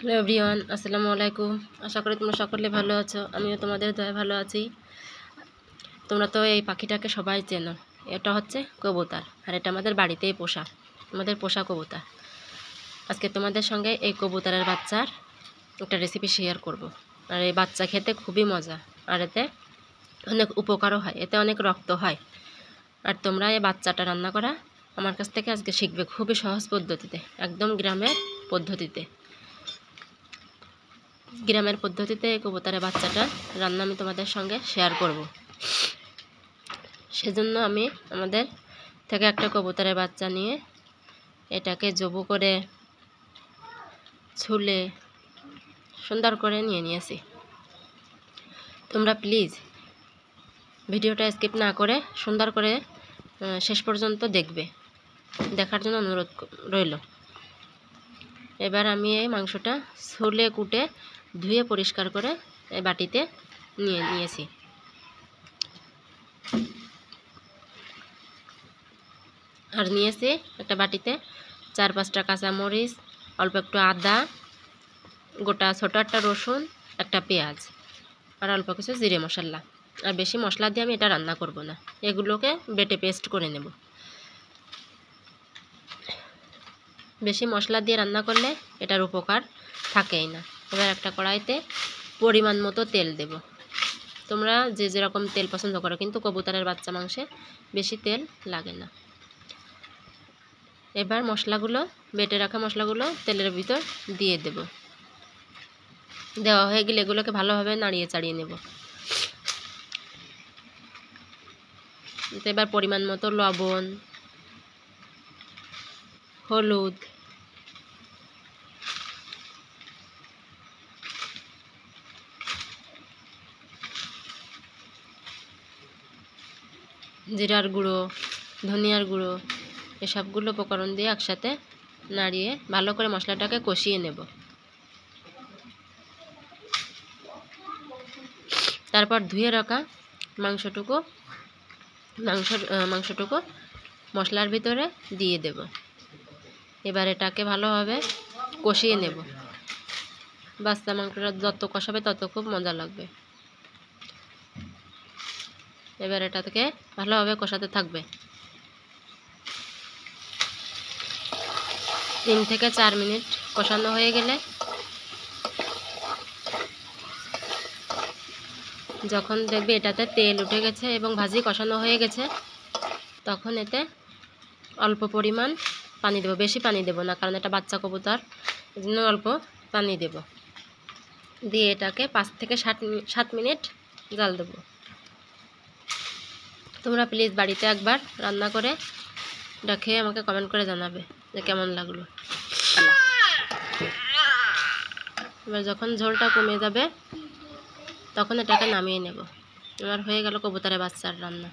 Hello everyone, আসসালামু আলাইকুম। আশা করি তোমরা সকলে ভালো আছো। আমিও তোমাদের দয়ায় ভালো আছি। তোমরা তো এই পাখিটাকে সবাই চেনো। এটা হচ্ছে কবুতর, আর এটা আমাদের বাড়িতেই পোষা, আমাদের পোষা কবুতর। আজকে তোমাদের সঙ্গে এই কবুতরের বাচ্চার একটা রেসিপি শেয়ার করব। আর এই বাচ্চা খেতে খুবই মজা, আর এতে অনেক উপকারও হয়, এতে অনেক রক্ত হয়। আর তোমরা এই বাচ্চাটা রান্না করা আমার কাছ থেকে আজকে শিখবে খুবই সহজ পদ্ধতিতে, একদম গ্রামের পদ্ধতিতে। গ্রামের পদ্ধতিতে কবুতরের বাচ্চাটা রান্না আমি তোমাদের সঙ্গে শেয়ার করব। সেজন্য আমি আমাদের থেকে একটা কবুতরের বাচ্চা নিয়ে এটাকে জবু করে ছুলে সুন্দর করে নিয়েছি। তোমরা প্লিজ ভিডিওটা স্কিপ না করে সুন্দর করে শেষ পর্যন্ত দেখবে, দেখার জন্য অনুরোধ রইল। এবার আমি এই মাংসটা ছুলে কুটে ধুয়ে পরিষ্কার করে এই বাটিতে নিয়েছি। আর নিয়েছি একটা বাটিতে 4-5টা কাঁচামরিচ, অল্প একটু আদা, গোটা ছোটো একটা রসুন, একটা পেঁয়াজ, আর অল্প কিছু জিরে মশলা। আর বেশি মশলা দিয়ে আমি এটা রান্না করব না, এগুলোকে বেটে পেস্ট করে নেব। বেশি মশলা দিয়ে রান্না করলে এটার উপকার থাকেই না। এবার একটা কড়াইতে পরিমাণ মতো তেল দেব। তোমরা যে যেরকম তেল পছন্দ করো, কিন্তু কবুতরের বাচ্চা মাংসে বেশি তেল লাগে না। এবার মশলাগুলো, বেটে রাখা মশলাগুলো তেলের ভিতর দিয়ে দেব। দেওয়া হয়ে গেলে এগুলোকে ভালোভাবে নাড়িয়ে চাড়িয়ে নেব। এবার পরিমাণ মতো লবণ, হলুদ, জিরার গুঁড়ো, ধনিয়ার গুঁড়ো, এসবগুলো উপকরণ দিয়ে একসাথে নাড়িয়ে ভালো করে মশলাটাকে কষিয়ে নেব। তারপর ধুয়ে রাখা মাংসটুকু মশলার ভিতরে দিয়ে দেব। এবার এটাকে ভালোভাবে কষিয়ে নেব। বাচ্চা মাংসটা যত কষাবে তত খুব মজা লাগবে। এবার এটাকে ভালোভাবে কষাতে থাকবে। 3 থেকে 4 মিনিট কষানো হয়ে গেলে, যখন দেখবে এটাতে তেল উঠে গেছে এবং ভাজি কষানো হয়ে গেছে, তখন এতে অল্প পরিমাণ পানি দেব। বেশি পানি দেব না, কারণ এটা বাচ্চা কবুতর, এই জন্য অল্প পানি দেব। দিয়ে এটাকে 5 থেকে 7 মিনিট জাল দেব। তোমরা প্লিজ বাড়িতে একবার রান্না করে এটা খেয়ে আমাকে কমেন্ট করে জানাবে যে কেমন লাগলো। এবার যখন ঝোলটা কমে যাবে তখন এটাকে নামিয়ে নেব। এবার হয়ে গেল কবুতরের বাচ্চার রান্না।